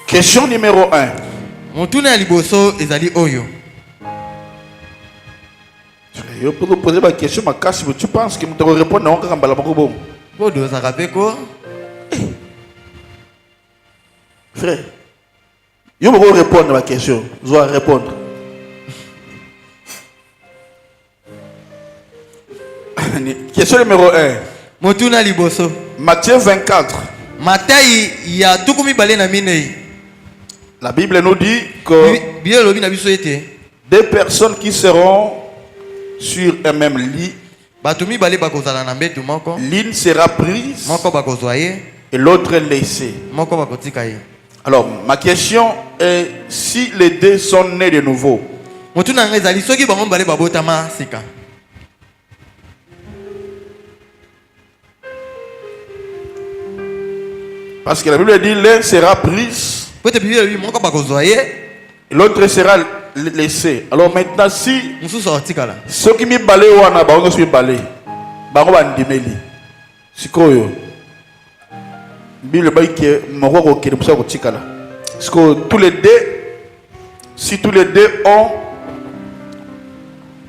Question numéro 1. Je peux vous poser ma question, ma casse, tu penses que je vais répondre à frère, je vais répondre à ma question. Je dois répondre. Question numéro 1. Matthieu 24. La Bible nous dit que deux personnes qui seront sur un même lit, l'une sera prise et l'autre laissée. Alors, ma question est si les deux sont nés de nouveau. Parce que la Bible dit l'un sera prise et l'autre sera laissé. Alors maintenant, si ceux qui me balayent ou ana bango suis balayé, bango bandimeli. C'est quoi yo? Bible dit que moko ko kiribsa ko tikala. Parce que tous les deux, si tous les deux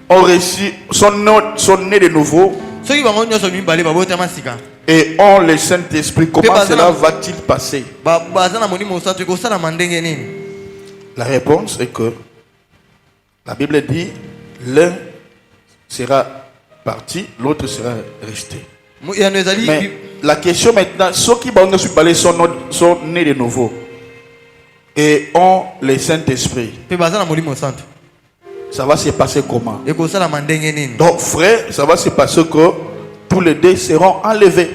ont reçu, sont nés de nouveau et ont le Saint-Esprit, comment cela va-t-il passer? La réponse est que la Bible dit l'un sera parti, l'autre sera resté. Mais la question maintenant, ceux qui sont nés de nouveau et ont le Saint-Esprit, ça va se passer comment? Donc frère, ça va se passer que tous les deux seront enlevés.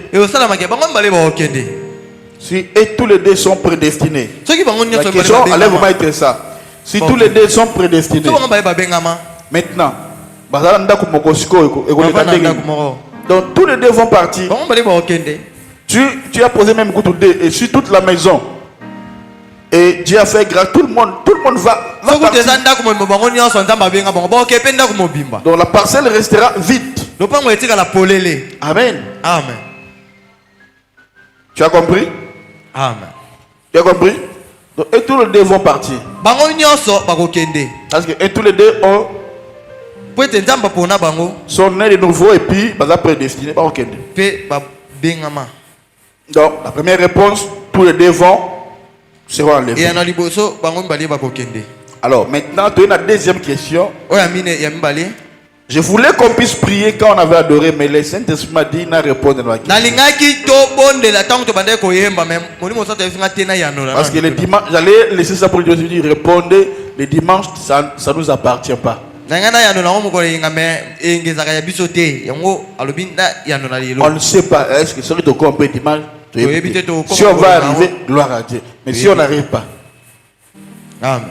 Si, et tous les deux sont prédestinés. La question allait vraiment être ça. Si tous les deux sont prédestinés. Maintenant, donc tous les deux vont partir. Tu as posé même goût et sur toute la maison. Et Dieu a fait grâce. Tout le monde va partir. Donc la parcelle restera vide. Amen. Amen. Tu as compris? Amen. Tu as compris? Donc, et tous les deux vont partir. Parce que et tous les deux sont nés de nouveau et puis ils sont prédestinés. Donc la première réponse, tous les deux seront enlevés. Alors maintenant, tu as une deuxième question. Je voulais qu'on puisse prier quand on avait adoré, mais le Saint-Esprit m'a dit n'a répondu à la question. Parce que le dimanche, j'allais laisser ça pour Dieu, je dis répondez, le dimanche, ça ne nous appartient pas. On ne sait pas, est-ce que celui de quoi on peut dimanche, si on va arriver, gloire à Dieu. Mais si on n'arrive pas. Amen.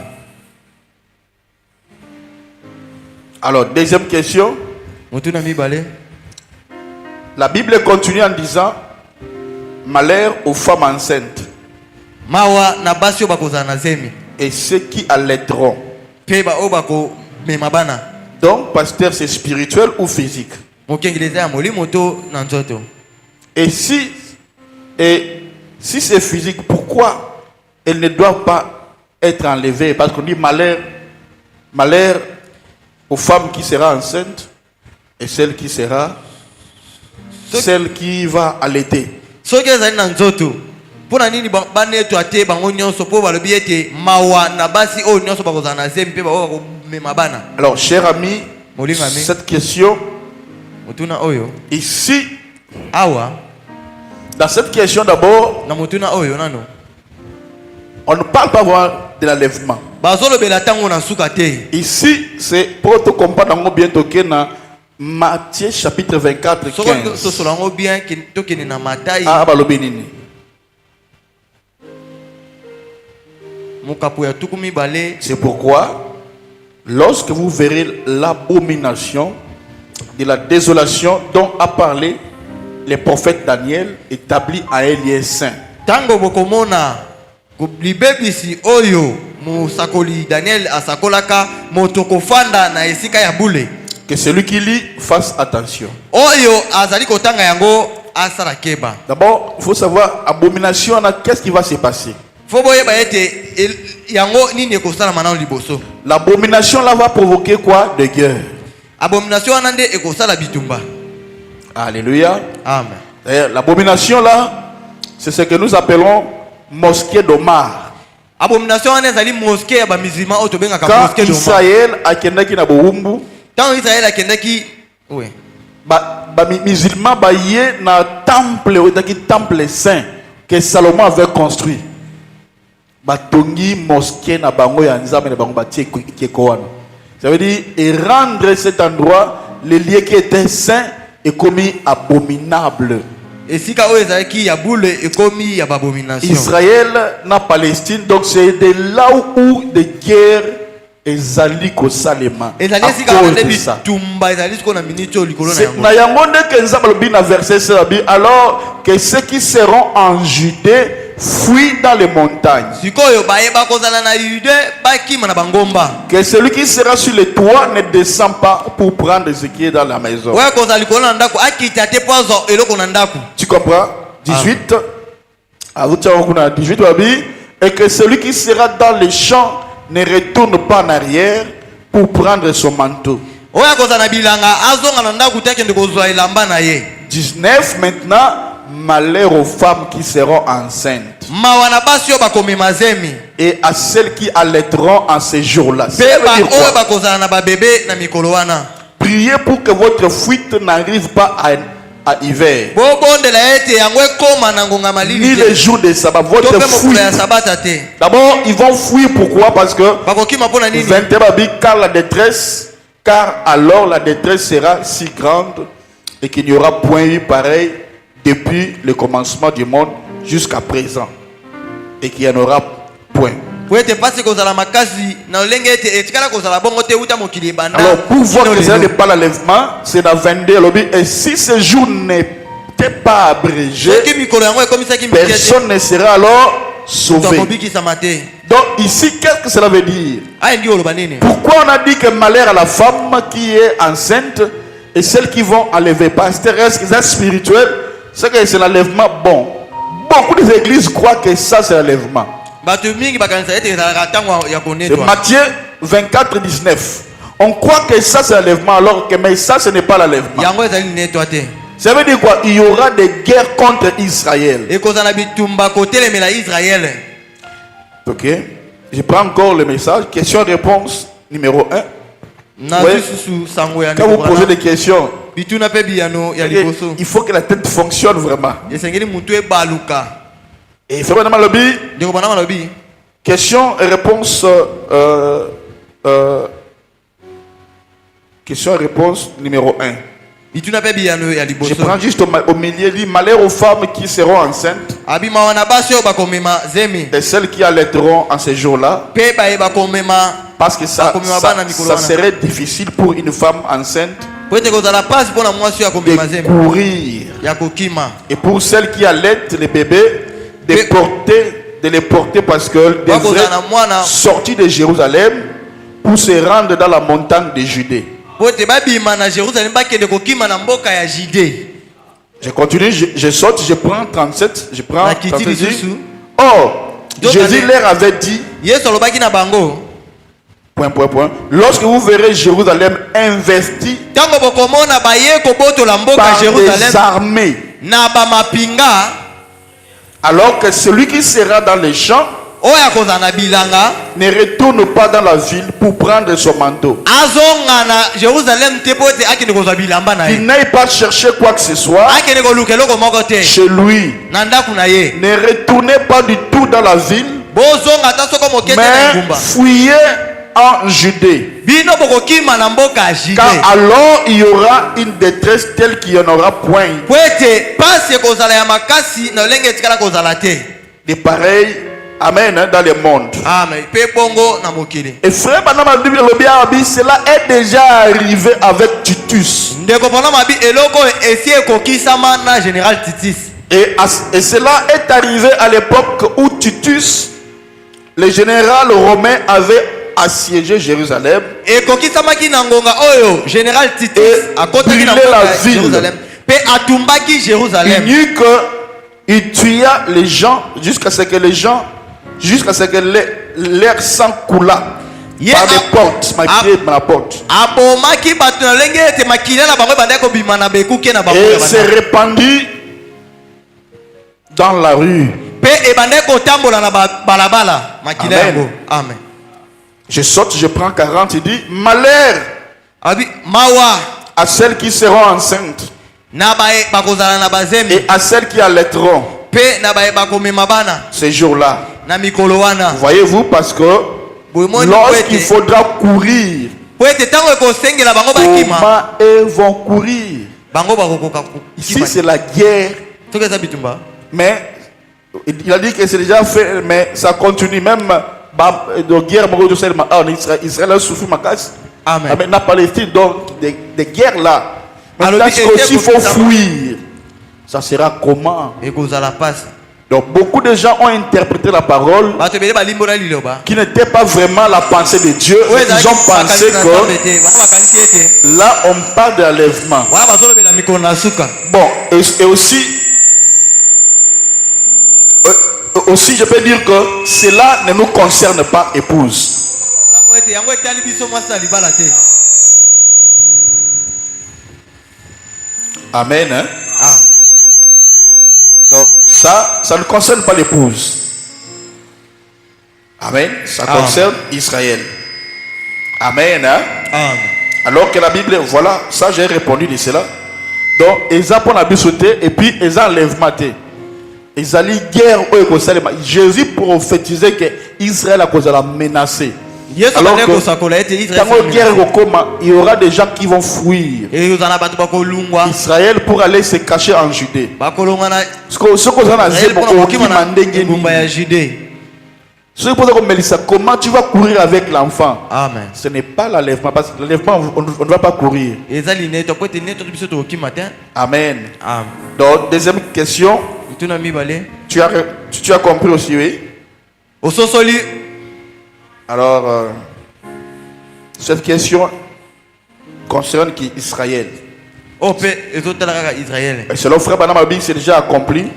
Alors, deuxième question. La Bible continue en disant malheur aux femmes enceintes et ceux qui allaiteront. Donc, pasteur, c'est spirituel ou physique? Et si c'est physique, pourquoi elles ne doivent pas être enlevées? Parce qu'on dit malheur aux femmes qui sera enceinte et celle qui va allaiter. Alors, cher ami, cette question ici, dans cette question d'abord, on ne parle pas vraiment de l'enlèvement. Ici, c'est pour te comprendre bientôt que dans Matthieu chapitre 24, 15. C'est pourquoi, lorsque vous verrez l'abomination de la désolation dont a parlé le prophète Daniel, établi à un lieu saint. Que celui qui lit fasse attention. D'abord, il faut savoir, abomination, qu'est-ce qui va se passer? L'abomination là va provoquer quoi? Des guerres. Alléluia. Amen. D'ailleurs, l'abomination là, c'est ce que nous appelons mosquée d'Omar. Quand Israël a kendaki na boumbu, musulman ba yé na temple, temple saint que Salomon avait construit. Batongi mosquée na bango ya nzambe na bango batie kiekoana. Ça veut dire et rendre cet endroit le lieu qui était saint est commis abominable. Israël na Palestine, donc c'est de là où des guerres ezali ko salema. Alors que ceux qui seront en Judée fuient dans les montagnes. Que celui qui sera sur le toit ne descend pas pour prendre ce qui est dans la maison. Tu comprends? 18. Et que celui qui sera dans les champs ne retourne pas en arrière pour prendre son manteau. 19. Maintenant, malheur aux femmes qui seront enceintes et à celles qui allaiteront en ces jours-là. Priez pour que votre fuite n'arrive pas à hiver, ni les jours de sabbat. Votre fuite. D'abord, ils vont fuir. Pourquoi? Parce que 21, car alors la détresse sera si grande et qu'il n'y aura point eu pareil depuis le commencement du monde jusqu'à présent, et qu'il n'y en aura point. Alors pour voir que ce n'est pas l'enlèvement, c'est dans 22. Et si ce jour n'était pas abrégé, personne ne sera alors sauvé. Donc ici, qu'est-ce que cela veut dire? Pourquoi on a dit que malheur à la femme qui est enceinte et celles qui vont enlever? Pasteur, est-ce que c'est spirituel? C'est que c'est l'enlèvement. Bon, beaucoup des églises croient que ça c'est l'enlèvement. C'est Matthieu 24, 19. On croit que ça c'est l'enlèvement, alors que mais ça ce n'est pas l'enlèvement. Ça veut dire quoi? Il y aura des guerres contre Israël. Ok. Je prends encore le message. Question-réponse numéro 1. Ouais. Quand vous posez des questions, il faut que la tête fonctionne vraiment. Et c'est vraiment le but. Question et réponse. Question et réponse numéro 1. Je prends juste au milieu, dit malheur aux femmes qui seront enceintes et celles qui allaiteront en ces jours-là, parce que ça serait difficile pour une femme enceinte de courir, et pour celles qui allaitent les bébés de les porter parce qu'elles devraient sortir de Jérusalem pour se rendre dans la montagne de Judée. Je continue, je saute, je prends 37, je prends 37. Or, Jésus leur avait dit, point. Lorsque vous verrez Jérusalem investi par des armées, alors que celui qui sera dans les champs ne retourne pas dans la ville pour prendre son manteau. Il n'aille pas chercher quoi que ce soit chez lui. Ne retournez pas du tout dans la ville, mais fuyez en Judée. Car alors il y aura une détresse telle qu'il n'y en aura point. De pareil, amen, dans le monde. Et frère, cela est déjà arrivé avec Titus. Et cela est arrivé à l'époque où Titus, le général romain, avait assiégé Jérusalem et brûlé la ville. Jérusalem. Il dit qu'il tua les gens jusqu'à ce que leur sang coula par les portes, maquillé par la porte. Et s'est répandu dans la rue. Amen. Amen. Je saute, je prends 40, il dit malheur à celles qui seront enceintes et à celles qui allaiteront ces jours-là. Voyez-vous, parce que lorsqu'il faudra courir, comment elles vont courir? Ici c'est la guerre, mais il a dit que c'est déjà fait, mais ça continue même de guerre en Israël souffre ma casse. Amen. La Palestine, donc des guerres là. Mais là aussi il faut fuir. Ça sera comment? Donc beaucoup de gens ont interprété la parole qui n'était pas vraiment la pensée de Dieu. Ils ont pensé que là on parle de l'enlèvement. Bon, et aussi je peux dire que cela ne nous concerne pas, épouse. Amen. Hein? Donc ça ne concerne pas l'épouse. Amen. Ça concerne Israël. Amen. Hein? Amen. Alors que la Bible, voilà, ça j'ai répondu de cela. Donc ils ont pour sauté et puis ils ont enlèvement. Ils allaient guerre au Jésus prophétisait que Israël a causé la menacée. Alors que dans guerre il y aura des gens qui vont fuir Israël pour aller se cacher en Judée. Comment tu vas courir avec l'enfant? Amen. Ce n'est pas l'enlèvement, parce que l'enlèvement on ne va pas courir. Amen. Amen. Donc deuxième question. Tu as compris aussi, oui? Alors, cette question concerne qui Israël. Et selon frère Banamabi, c'est déjà accompli.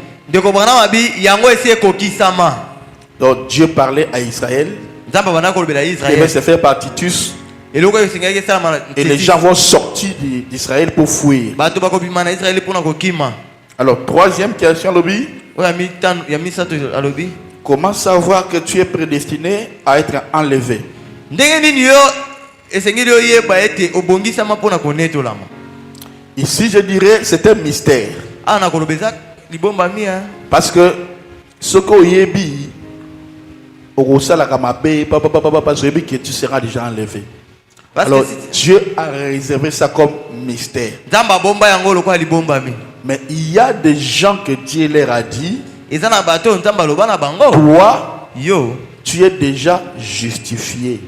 Donc Dieu parlait à Israël. Il va se faire par Titus. Et les gens vont sortir d'Israël pour fuir. Alors, troisième question, Lobby. Comment savoir que tu es prédestiné à être enlevé? Ici, je dirais, c'est un mystère. Parce que ce qu'on y est dit, que tu seras déjà enlevé. Alors, Dieu a réservé ça comme mystère. Mais il y a des gens que Dieu leur a dit, toi, tu es déjà justifié.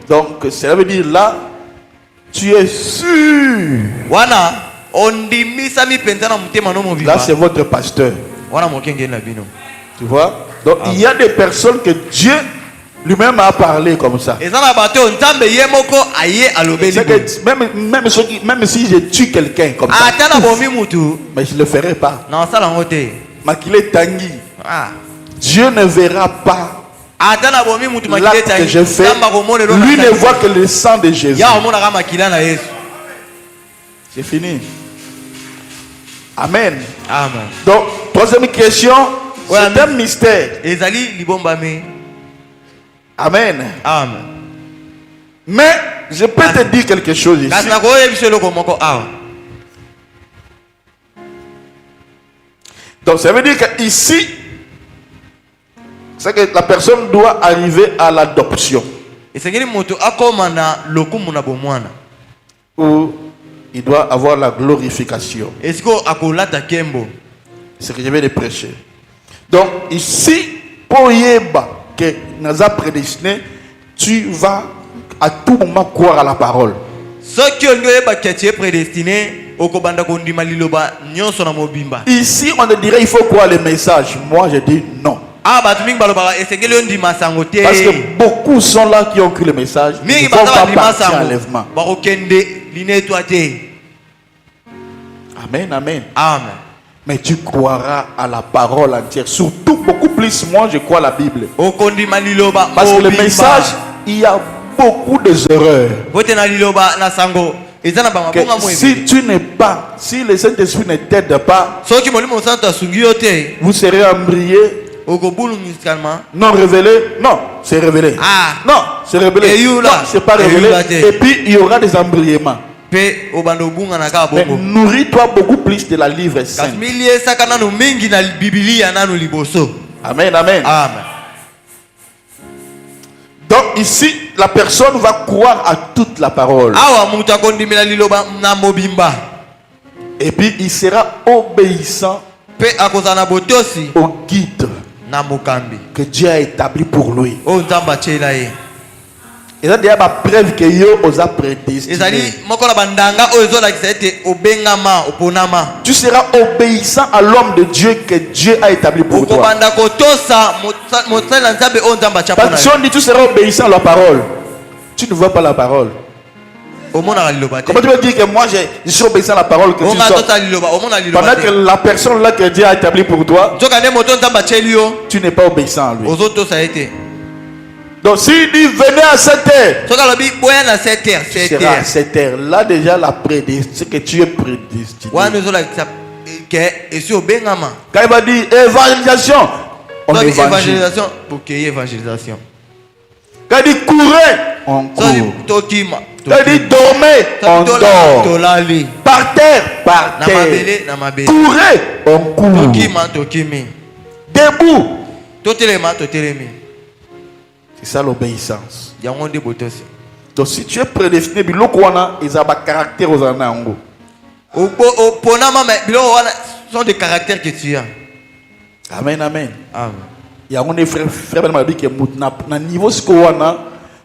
Donc, cela veut dire là, tu es sûr. Là, c'est votre pasteur. Tu vois? Donc, il y a des personnes que Dieu lui-même a parlé comme ça. Même si je tue quelqu'un comme ça, mais je ne le ferai pas. Dieu ne verra pas l'acte que je fais. Lui ne voit que le sang de Jésus. C'est fini. Amen. Amen. Donc, troisième question, c'est un mystère. Amen. Amen. Mais je peux te dire quelque chose ici. Donc ça veut dire qu'ici, c'est que la personne doit arriver à l'adoption. Ou il doit avoir la glorification. C'est ce que je vais te prêcher. Donc ici, pour Yeba, que nous a prédestiné, tu vas à tout moment croire à la parole. Ici, on te dirait il faut croire le message. Moi, je dis non. Parce que beaucoup sont là qui ont cru le message. Ils ne vont pas partir à l'enlèvement. Amen, amen. Amen. Mais tu croiras à la parole entière. Surtout, beaucoup plus, moi, je crois à la Bible. Parce que le message, il y a beaucoup d'erreurs. Si tu n'es pas, si le Saint-Esprit ne t'aide pas, vous serez embrouillé. Non révélé. Non, c'est révélé. Non, c'est révélé. Non, c'est pas révélé. Et puis, il y aura des embrouillements. Mais nourris-toi beaucoup plus de la livre sainte. Amen, amen. Amen. Donc ici, la personne va croire à toute la parole. Et puis il sera obéissant au guide que Dieu a établi pour lui. Et ça, il y a une preuve que Dieu vous a prédestiné. Tu seras obéissant à l'homme de Dieu que Dieu a établi pour toi. Parce que si on dit tu seras obéissant à la parole, tu ne vois pas la parole. Comment tu peux dire que moi je suis obéissant à la parole que tu sors pendant que la personne là que Dieu a établi pour toi, tu n'es pas obéissant à lui. Donc s'il dit venez à 7 heures, tu seras à 7 heures. Là déjà la prédestination que tu es prédestiné. Quand il va dire évangélisation, on évangile. Quand il dit courez, on court. Quand il dit dormez, on dort. Par terre, par terre. Courez, on court. Debout. C'est ça l'obéissance. Donc si tu es prédestiné, il y a un caractère aux anango. Sont des caractères que tu as. Amen, amen. Amen. Il y a un frère m'a dit que na niveau sikowana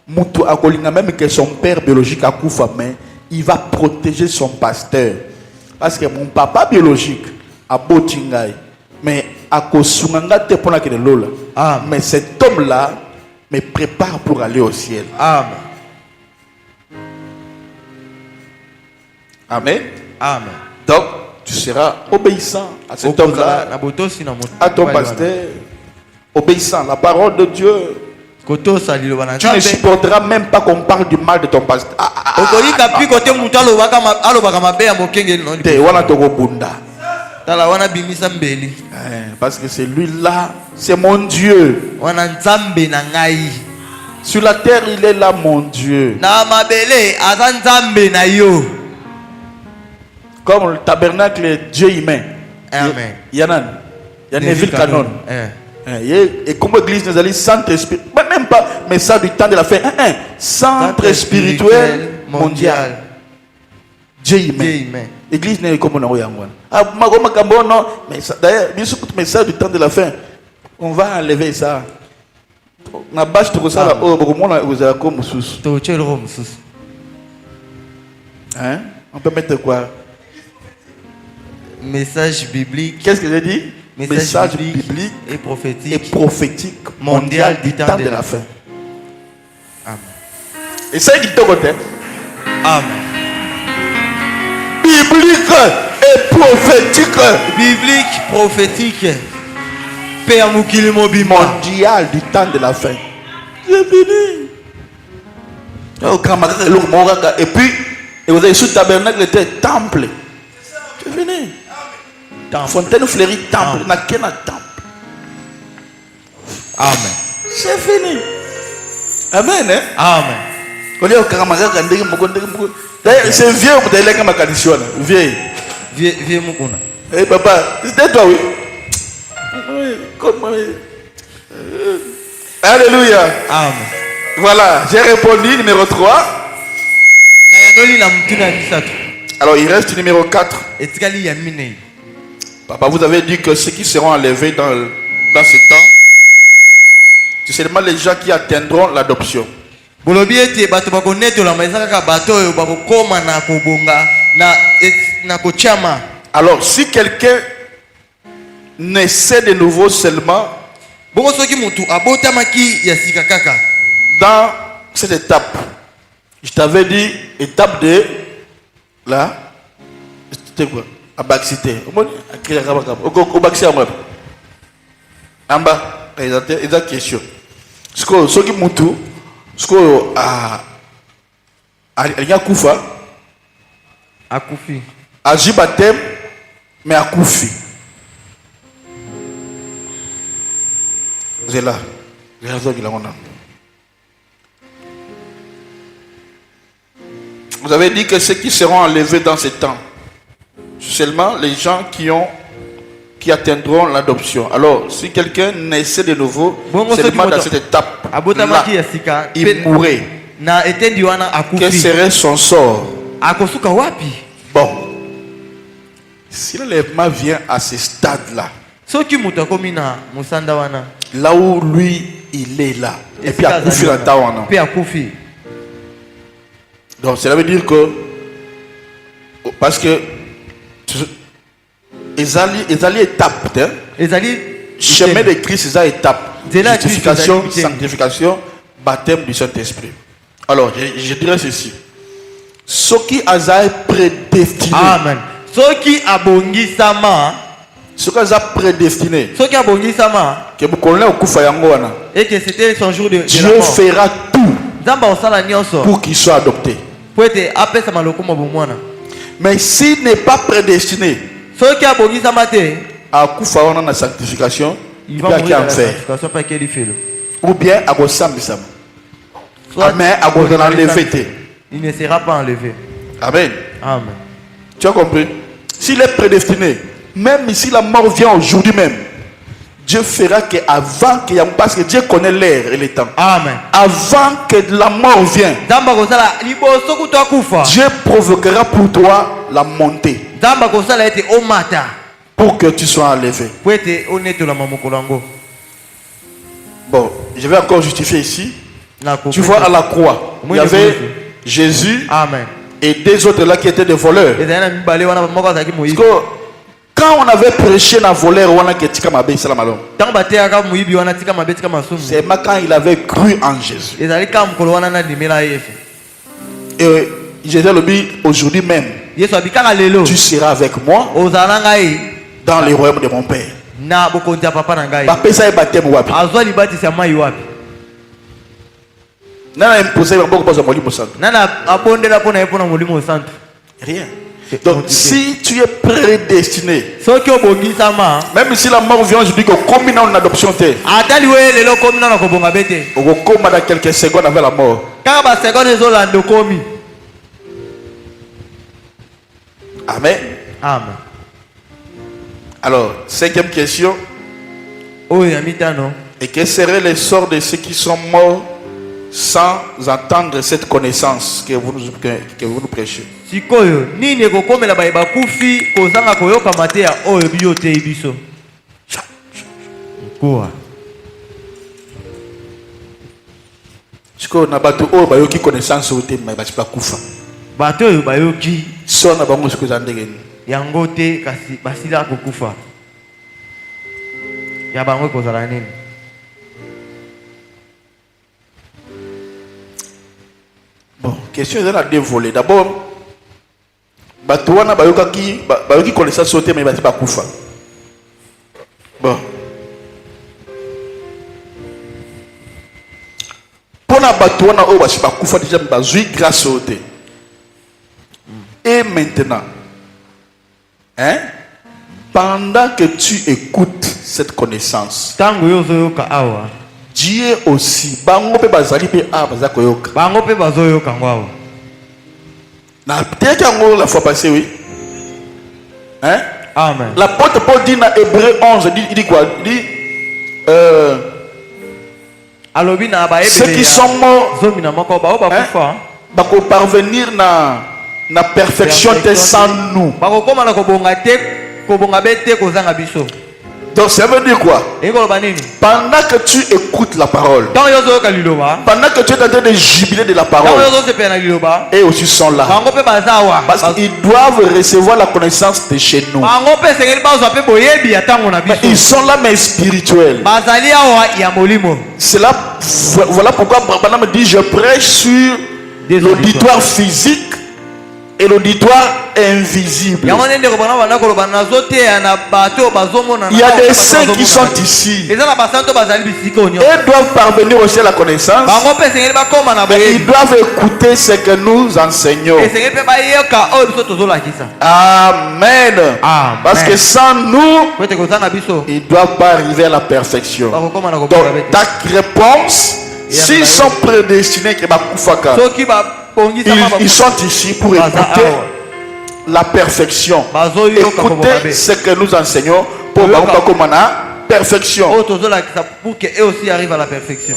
mutu akolinga même que son père biologique a kufa, mais il va protéger son pasteur parce que mon papa biologique a botingai mais akosunganga te pona que lola. Mais cet homme là me prépare pour aller au ciel. Amen. Amen. Amen. Donc tu seras obéissant à cet homme-là, à ton pasteur, obéissant à la parole de Dieu. Tu ne supporteras même pas qu'on parle du mal de ton pasteur. Parce que c'est lui-là, c'est mon Dieu. Sur la terre, il est là, mon Dieu. Comme le tabernacle Dieu humain. Amen. Il y en a une ville canon. Et comme l'église nous a dit centre spirituel, même pas, mais ça du temps de la fin. Centre spirituel mondial. Dieu humain. L'église n'est comme on a non. Mais d'ailleurs, mais ça du temps de la fin. On va enlever ça. On a bâché tout ça là. On peut mettre quoi? Message biblique. Qu'est-ce que j'ai dit? Message biblique et prophétique mondial du temps de la fin. Amen. Et ça qui te côté. Amen. Biblique et prophétique. Biblique, prophétique. Père Moukili Mobima. Mondial du temps de la fin. C'est fini. Et puis, et vous avez sous tabernacle était temple. C'est fini. Fontaine fleurie, temple. N'a qu'un temple. Amen. C'est fini. Amen. Hein? Amen. C'est vieux, vous avez comme condition. Vieux Mukuna. Eh papa, c'était toi, oui. Alléluia. Amen. Voilà, j'ai répondu numéro 3. Alors il reste numéro 4. Papa, vous avez dit que ceux qui seront enlevés dans ce temps, c'est seulement les gens qui atteindront l'adoption. Alors si quelqu'un naissait de nouveau seulement, Dans cette étape, je t'avais dit, étape de la abacité. En bas, il y a une question. Ce qui mutu, ce qui a kufa, akufi, ajibatem, mais akufi. C'est là, les raisons qu'il a. Vous avez dit que ceux qui seront enlevés dans ce temps, seulement les gens qui atteindront l'adoption. Alors, si quelqu'un naissait de nouveau, seulement dans cette étape, là, il mourrait. Quel serait son sort? Bon, si l'enlèvement vient à ce stade-là, là où lui, il est là, et puis à Koufi la Tawana. Donc, cela veut dire que, parce que, ils allaient étape, chemin de Christ, ils allaient étape. Justification, sanctification, baptême du Saint-Esprit. Alors, je dirais ceci. Ce qui a prédestiné. Amen. Ce qui a bongi sama. Ce qui a prédestiné. Ce qui a bongi sama. Que vous connaissez au Koufayangoana. Et que c'était son jour de Dieu fera tout pour qu'il soit adopté. Mais s'il n'est pas prédestiné à Koufawana na sanctification, il va mourir en fer. Ou bien à Gossambisam. Amen. À enlevé. Il ne sera pas enlevé. Amen. Amen. Tu as compris? S'il est prédestiné, même si la mort vient aujourd'hui même, Dieu fera qu'avant qu'il y ait, parce que Dieu connaît l'heure et le temps. Amen. Avant que la mort vienne, Dieu provoquera pour toi la montée. Pour que tu sois enlevé. Bon, je vais encore justifier ici. Tu vois à la croix, il y avait Jésus. Amen. Et deux autres là qui étaient des voleurs. Parce que quand on avait prêché dans voleur, c'est quand il avait cru en Jésus. Et Jésus le dit aujourd'hui même, tu seras avec moi dans le royaume de mon Père. Rien. Donc si tu es prédestiné, même si la mort vient aujourd'hui, que comme dans une adoption, on va comme dans quelques secondes avec la mort. Amen. Amen. Alors, cinquième question. Et quel serait le sort de ceux qui sont morts sans entendre cette connaissance que vous nous prêchez? Yangote kasi basila kukufa. Ya bango kozala nini? Bon, question est dans deux volets. D'abord, Batouana bayoki connaissance sauté mais bati bakufa. Bon. Pour na Batouana o basi bakufa déjà bazui grâce sauté. Et maintenant, hein? Pendant que tu écoutes cette connaissance, Dieu aussi, bango pe bazali pe a bazako yoka. Bango pe bazoyoka ngwao. Na peut-être que la fois passée, oui. Hein? Amen. L'apôtre Paul dit dans Hébreu 11, il dit quoi? Il dit ceux qui sont morts, hein? Bako parvenir na perfection te sans nous. Donc ça veut dire quoi? Pendant que tu écoutes la parole, pendant que tu es en train de jubiler de la parole, et aussi sont là. Parce qu'ils doivent recevoir la connaissance de chez nous. Mais ils sont là mais spirituels. C'est là, voilà pourquoi Branham me dit je prêche sur l'auditoire physique et l'auditoire invisible. Il y a des saints qui sont ici. Ils doivent parvenir aussi à la connaissance. Mais ils doivent écouter ce que nous enseignons. Amen. Parce que sans nous, ils ne doivent pas arriver à la perfection. Donc ta réponse, s'ils sont prédestinés, ils sont ici pour écouter la perfection. Écoutez ce que nous enseignons pour la perfection.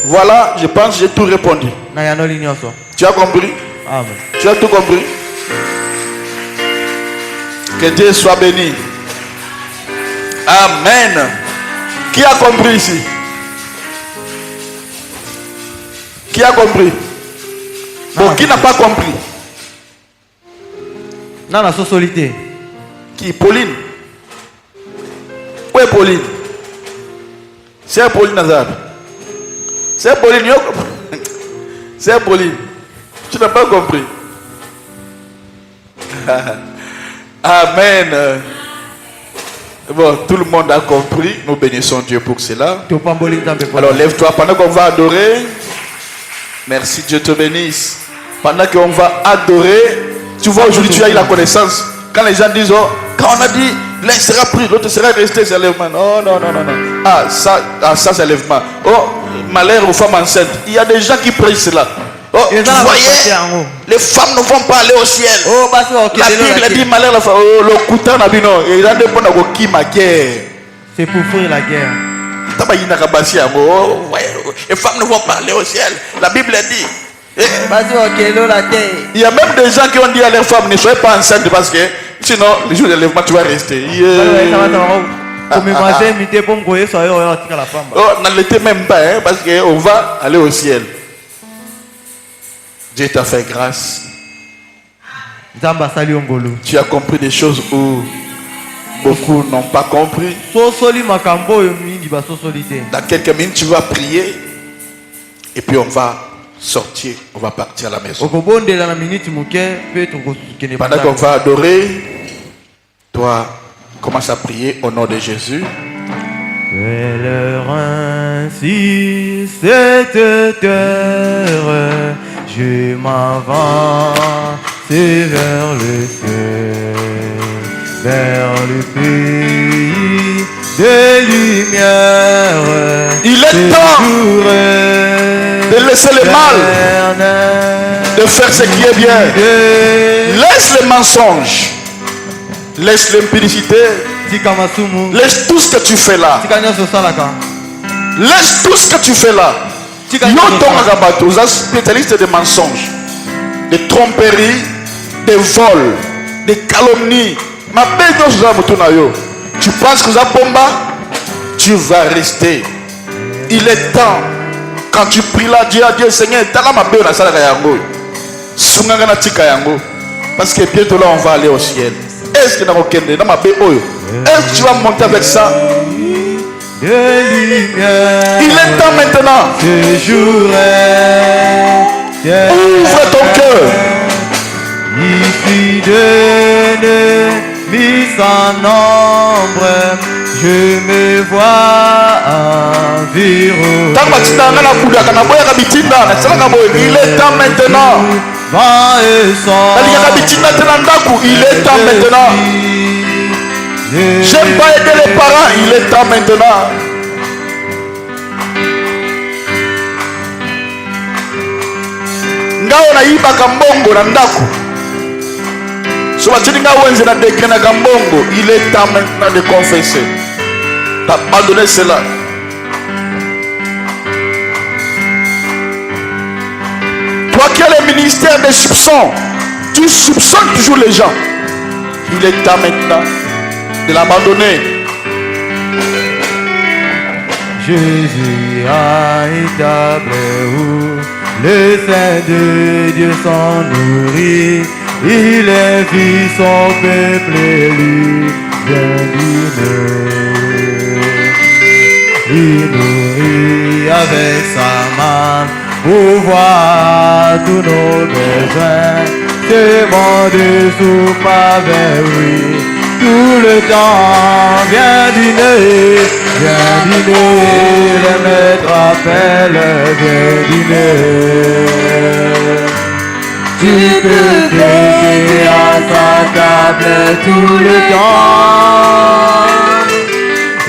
Voilà, je pense que j'ai tout répondu. Tu as compris? Amen. Tu as tout compris? Que Dieu soit béni. Amen. Qui a compris ici? Qui a compris? Bon, qui n'a pas compris? Non, la socialité. Qui? Pauline. Où est Pauline? C'est Pauline Nazar. C'est Pauline. C'est Pauline. Tu n'as pas compris. Amen. Bon, tout le monde a compris. Nous bénissons Dieu pour cela. Alors lève-toi pendant qu'on va adorer. Merci, Dieu te bénisse. Pendant qu'on va adorer, tu vois, aujourd'hui tu as eu la connaissance. Quand les gens disent, oh, quand on a dit l'un sera pris, l'autre sera resté, c'est l'élèvement. Non, non, non, non, non. Ah, ça c'est l'élèvement. Oh, malheur aux femmes enceintes. Il y a des gens qui prêchent cela. Oh, tu voyez, les femmes ne vont pas aller au ciel. Oh, la Bible dit malheur la femme. Oh, le couteau n'a pas non. Et il a des bonnes qui ma guerre. C'est pour fuir la guerre. Les femmes ne vont pas aller au ciel. La Bible dit. Il y a même des gens qui ont dit à leurs femmes ne soyez pas enceintes parce que sinon le jour de l'élèvement tu vas rester. Oh, n'allez même pas hein, parce qu'on va aller au ciel. Dieu t'a fait grâce. Tu as compris des choses où beaucoup n'ont pas compris. Dans quelques minutes tu vas prier et puis on va sortir, on va partir à la maison. Pendant qu'on va adorer, toi commence à prier au nom de Jésus. Fais-leur ainsi cette terre, je m'avance vers le ciel, vers le pays de lumière. Il est temps de laisser le mal, de faire ce qui est bien. Laisse les mensonges, laisse l'impudicité, laisse tout ce que tu fais là. Laisse tout ce que tu fais là. Vous êtes spécialiste des mensonges, des tromperies, des vols, des calomnies. Tu penses que ça bomba, tu vas rester. Il est temps. Quand tu pries là, Dieu a dit Seigneur, parce que bientôt là on va aller au ciel. Est-ce que tu vas monter avec ça? Il est temps maintenant. Ouvre ton cœur. Ici de mis en nombre, je me vois environ. Il est temps maintenant. Il est temps maintenant. J'aime pas aider les parents. Il est temps maintenant. Ngao na iba kambongo na ndaku. So wachilinga wenze na dekena kambongo. Il est temps maintenant de confesser. D'abandonner cela. Toi qui as le ministère des soupçons, tu soupçonnes toujours les gens. Il est temps maintenant de l'abandonner. Jésus a une table où les saints de Dieu sont nourris. Il invite son peuple élu bien dîner. Il nourrit avec sa main pour voir tous nos besoins. Ce monde sous ma oui. Tout le temps, viens dîner, le maître appelle, viens dîner. Tu peux fêter à sa table tout le temps.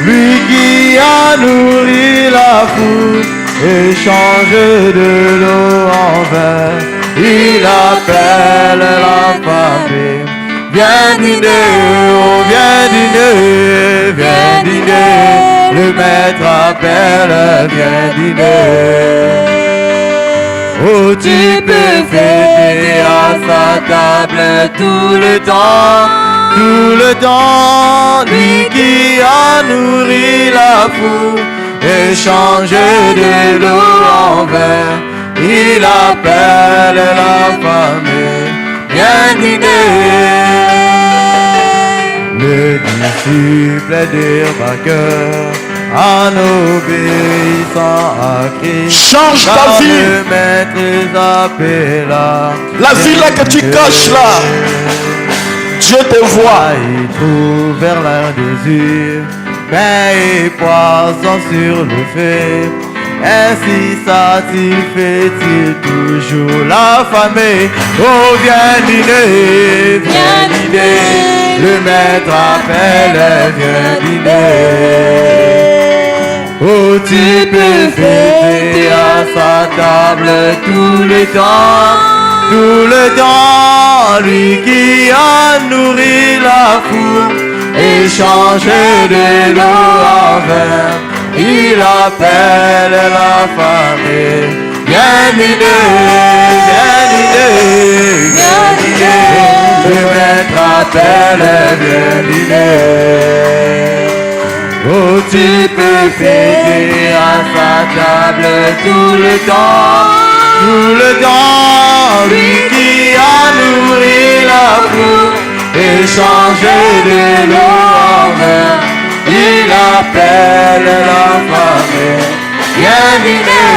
Lui qui a nourri la foule et changé de l'eau en vin, il appelle la famille. Viens dîner, oh viens dîner, viens dîner. Le maître appelle, viens dîner. Oh, tu peux fêter à sa table tout le temps, lui qui a nourri la foule et changé de l'eau en vin. Il appelle la famille, viens dîner. Le disciple des vainqueurs, en obéissant à Christ, change ta vie. Le maître appela. La vie là que tu caches là, Dieu te voit. Il trouve vers leur désir, pain et poisson sur le feu. Ainsi satisfait-il toujours la famille. Oh viens dîner, le maître appelle, viens dîner. Oh tu peux fêter à sa table tout le temps, lui qui a nourri la foule et changé de l'eau en vin. Il appelle la famille, viens dîner, le maître appelle, viens dîner. Oh tu peux fêter à sa table tout le temps, lui qui a nourri la foule et changé de l'eau en vin. Il appelle la famille, viens dîner.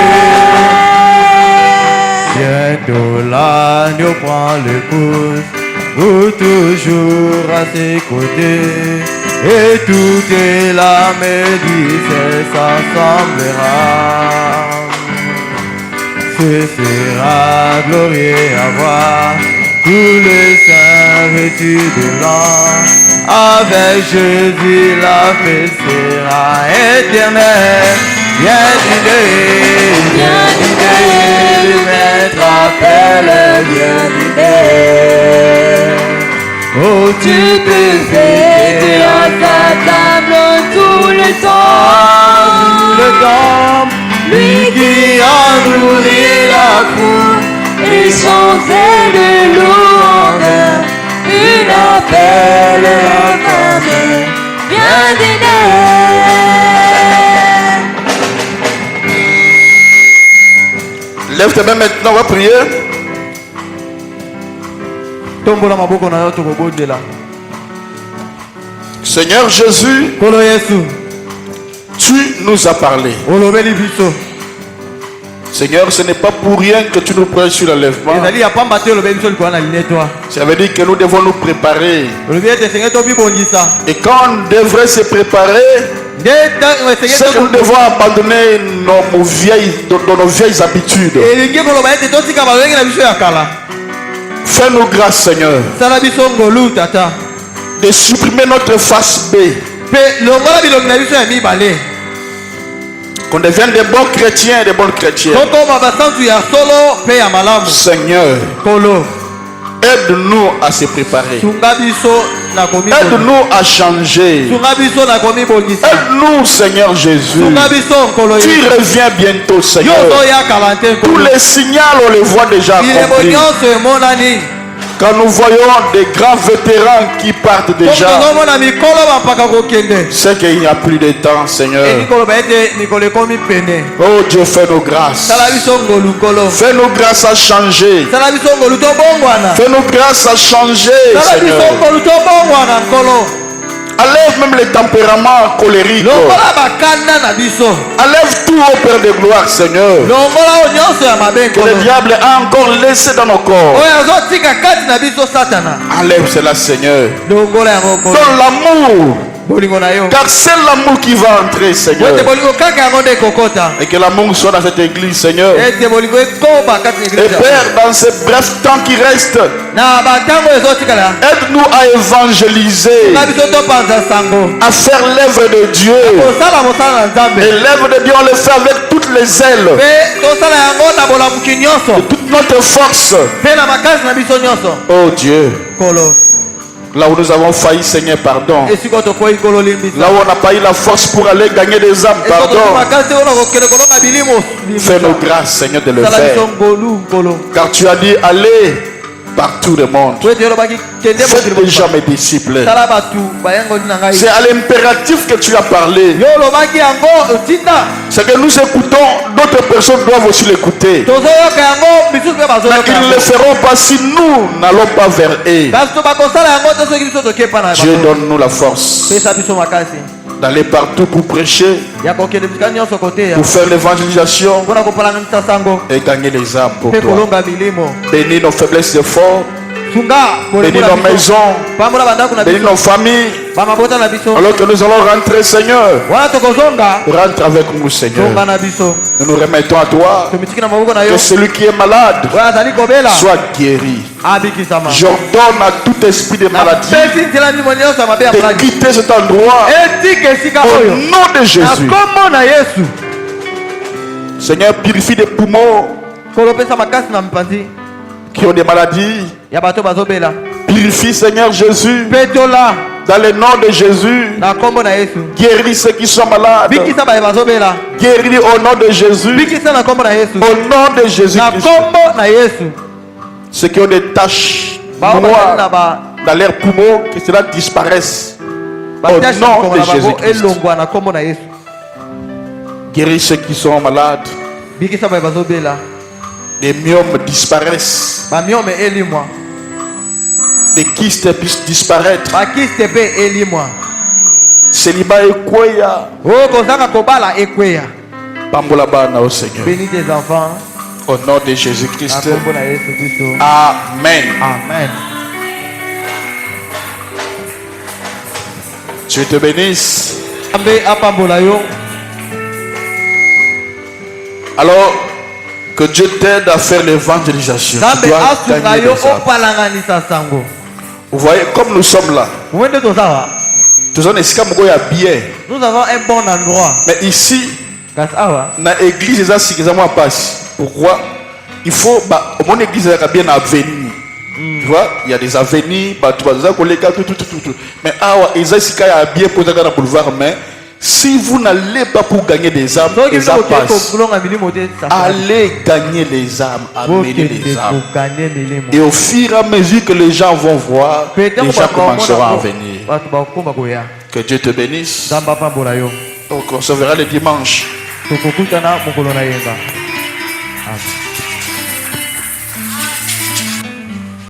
Bientôt l'agneau prend l'épouse, pour toujours à ses côtés. Et toute la médicée s'assemblera. Ce sera glorieux à voir tous les saints vêtus de blanc. Avec Jésus la fête sera éternelle. Viens dîner, le maître appelle, viens dîner. Oh tu peux fêter à sa table tout le temps, lui qui a nourri la foule et changé de l'eau en vin. Il appelle la famille, viens dîner. Lève tes mains maintenant, on va prier. Seigneur Jésus, tu nous as parlé. Seigneur, ce n'est pas pour rien que tu nous prêches sur l'enlèvement. Ça veut dire que nous devons nous préparer. Et quand on devrait se préparer, c'est que nous devons abandonner nos vieilles habitudes. Fais-nous grâce, Seigneur, de supprimer notre face B. Qu'on devienne des bons chrétiens et des bonnes chrétiennes. Seigneur, aide-nous à se préparer. Aide-nous à changer. Aide-nous, Seigneur Jésus. Tu reviens bientôt, Seigneur. Tous les signaux, on les voit déjà accomplis. Quand nous voyons des grands vétérans qui partent déjà, c'est qu'il n'y a plus de temps, Seigneur. Oh Dieu, fais-nous grâce. Fais-nous grâce à changer. Fais-nous grâce à changer, Seigneur. Enlève même les tempéraments colériques. Enlève tout au Père de gloire, Seigneur. Que le diable a encore laissé dans nos corps. Enlève cela, Seigneur. Donne l'amour. Car c'est l'amour qui va entrer, Seigneur. Et que l'amour soit dans cette église, Seigneur. Et Père, dans ce bref temps qui reste, aide-nous à évangéliser, à faire l'œuvre de Dieu. Et l'œuvre de Dieu, on le fait avec toutes les ailes, de toute notre force. Oh Dieu, là où nous avons failli, Seigneur, pardon. Là où on n'a pas eu la force pour aller gagner des âmes, pardon. Fais-nous grâce, Seigneur, de le faire. Car tu as dit, allez partout le monde. Faites déjà mes disciples. C'est à l'impératif que tu as parlé. C'est que nous écoutons, d'autres personnes doivent aussi l'écouter. Mais ils ne le feront pas si nous n'allons pas vers eux. Dieu, donne-nous la force d'aller partout pour prêcher, pour faire l'évangélisation et gagner les âmes pour toi. Bénis nos faiblesses et forts. Bénis nos maisons, bénis nos familles. Alors que nous allons rentrer, Seigneur, rentre avec nous, Seigneur. Nous nous remettons à toi. Que celui qui est malade soit guéri. J'ordonne à tout esprit de maladie de quitter cet endroit au nom de Jésus. Seigneur, purifie des poumons qui ont des maladies. Purifie, Seigneur Jésus, dans le nom de Jésus. Guéris ceux qui sont malades. Guéris au nom de Jésus. Au nom de Jésus-Christ. Ceux qui ont des taches noires dans leurs poumons, que cela disparaisse. Au nom de Jésus-Christ. Guéris ceux qui sont malades. Les myomes disparaissent. Les kystes puissent disparaître. Célibat ekweya. Pambola bana au Seigneur. Bénis tes enfants. Au nom de Jésus-Christ. Amen. Amen. Dieu te bénisse. Alors, que Dieu t'aide à faire l'évangélisation. Vous voyez, comme nous sommes là, nous avons un bon endroit. Mais ici, dans l'église, pourquoi? Il faut, mon église est bien avenue. Tu vois, il y a des avenues, mais bien posé dans le boulevard, mais si vous n'allez pas pour gagner des âmes, les âmes passent. Allez gagner les âmes, amener les âmes. Et au fur et à mesure que les gens vont voir, les gens commenceront à venir. Que Dieu te bénisse. Donc on se verra le dimanche. Amen.